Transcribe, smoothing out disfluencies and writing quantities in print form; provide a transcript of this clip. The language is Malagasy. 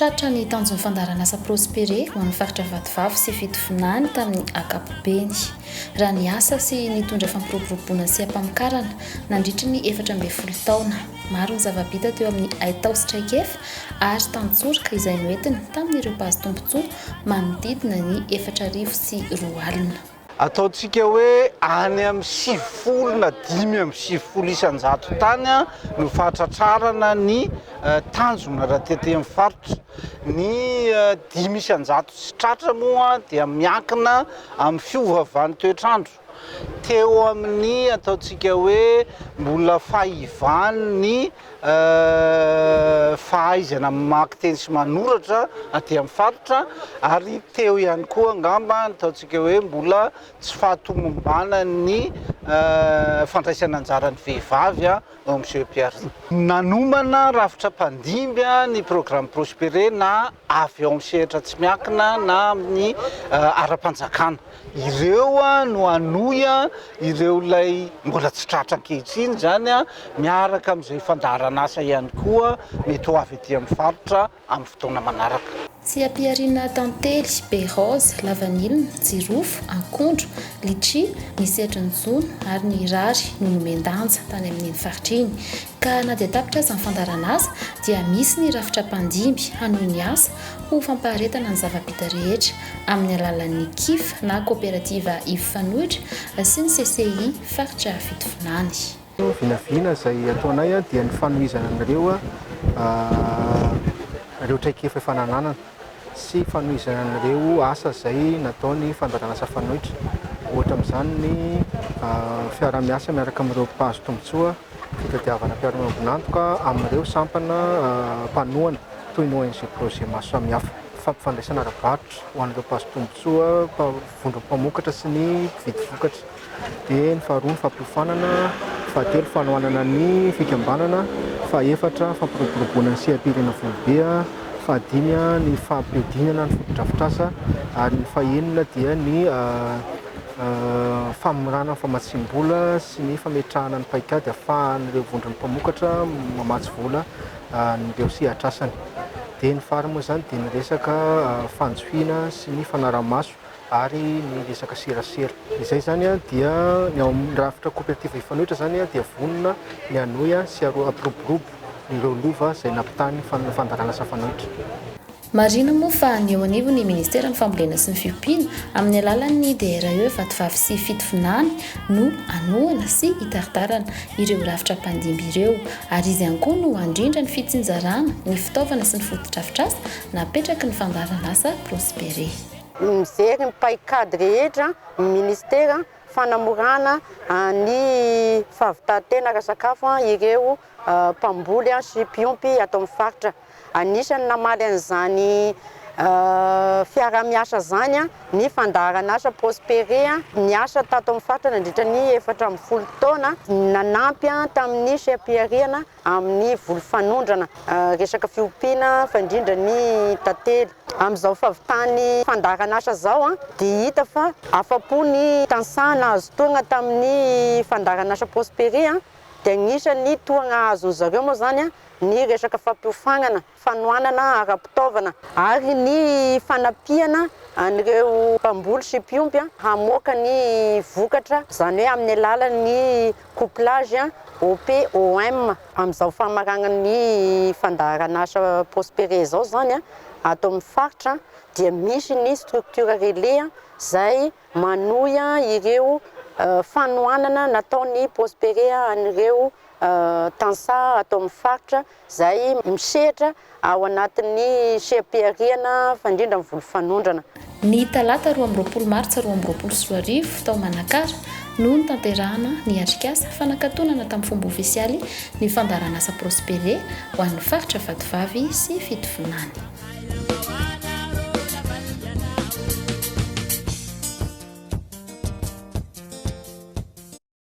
Tratra ny tanjon'ny fandaharan'asa Prospere ho an'ny faritra Vatovavo sy fitovinany tamin'ny ankapobeny. Raha ny asa sy nitondra fampiroboroboana sy hampamokarana nandritra ny 14 taona. Maro ny zava-bita teo amin'ny Aitao sy Traikefa ary tantsorika izay noentina tamin'ireo mpahazo tombotsoa manodidina ny 4,4 alina. Ataontsika hoe any amin'ny 70 na 5,70 isan-jato tany no fahatratrarana ny tanjona raha tety amin'ny faritra. Ny 5 isan-jato sy tratra moa dia miankina amin'ny fiovavan'ny toetrandro. Teo amin'ny ataontsika hoe mbola fahivan'ny fahaizana mamaky teny sy manoratra aty amin'ny faritra ary teo ihany koa angamba ataontsika hoe mbola tsy fahatomombana ny fandraisana anjaran'ny vehivavy ao amin'izay mpiarina. Nanomana rafitra mpandimby ny programme Prospere na avy ao amin'ny sehatra tsy miankina na amin'ny ara-panjakana. Ireo no anoya ireo lay mbola tsy tratra ankehitriny zany miaraka amin'izay fandaharan'asa ihany koa mety ho avy etỳ amin'ny faritra amin'ny fotoana manaraka. Tsy ampiarina tantely, berose, lavanilina, jirofo, akondro, litchi, ny setrinjono ary ny rary no nomendanja tany amin'ny faritra iny. Ka na dia tapitra aza ny fandaharan'asa dia misy ny rafitra mpandimby hanohy ny asa ho fampaharetana ny zava-bita rehetra amin'ny alalan'ny KIF na coopérative ifanohitra sy ny CCI faritra fitovinany. Vinavina izay ataonay dia ny fanohizana an'ireo traikefa fananana sy fanohizana an'ireo asa izay nataony fandaharan'asa fanohitra. Ohatra amin'izany ny fiara-miasa miaraka amin'ireo mpahazo tombotsoa fitadiavana mpiara-miombonantoka amin'ireo sampana mpanohana toy ny ONG projet maro samihafa. Fampifandraisana ara-barotra ho an'ireo mpahazo tombotsoa, vondrom-pamokatra sy ny mpividy vokatra. Dia ny faharoa ny fampiofanana, fahatelo fanohanana ny fikambanana, fahaefatra fampiroboroboana ny sehampirena volobea, fahadimy ny fampiodinana ny fotodrafitrasa ary ny fahaenina dia ny famorana ny famatsim-bola sy ny fametrahana ny paikady ahafahan'ireo vondron'ny mpamokatra mamatsy vola n'ireo sehatrasany. Dia ny farany moa izany dia ny resaka fanjohiana sy ny fanaramaso ary ny resaka serasera. Izay zany dia ny ao amin'ny rafitra coopérative ifanohitra zany dia vonona ny anohy sy apiroborobo ireo lova izay nampitany fandaharan'asa fanohitra. Marina moa fa ny eo anivo ny Ministera ny Fambolena sy ny Fiompiana amin'ny alalan'ny DRE Vatovavo sy fitovinany no anohana sy hitaritarana ireo rafitra mpandimby ireo ary izy ihany koa no andrindra ny fitsinjarana ny fitaovana sy ny fotodrafitrasa napetraky ny fandaharan'asa Prospere. Mijery ny paikady rehetra ny ministera fanamorana ny fahavitantena ara-sakafo ireo mpamboly sy mpiompy atao amin'ny faritra. Anisany namaly an'izany fiara-miasa zany ny fandaharan'asa Prospere niasa tato amin'ny faritra nandritra ny 14 taona nanampy tamin'ny sehampiariana amin'ny voly fanondrana resaka fiompiana fandrindra ny tantely. Amin'izao fahavitany fandaharan'asa zao dia hita fa afapo ny tansana azo toana tamin'ny fandaharan'asa Prospere dia anisany toana azon'ny zareo moa zany ny resaka fampiofanana, fanohanana ara-pitaovana ary ny fanapiana an'ireo mpamboly sy mpiompy hamoaka ny vokatra izany hoe amin'ny alalan'ny couplage OP-OM. Amin'izao famarana ny fandaharan'asa Prospere zao zany ato amin'ny faritra dia misy ny structure relais izay manohy ireo fanohanana nataon'ny Prospere an'ireo tansa atao amin'ny faritra izay misehatra ao anatin'ny sehampiariana fandrindra amin'ny voly fanondrana. Ny talata 12 martsa 2024 tao Manakara no nitanterahana ny atrik'asa fanakatonana tamin'ny fomba ofisialy ny fandaharan'asa Prospere ho an'ny faritra Vatovavy sy fitovinany.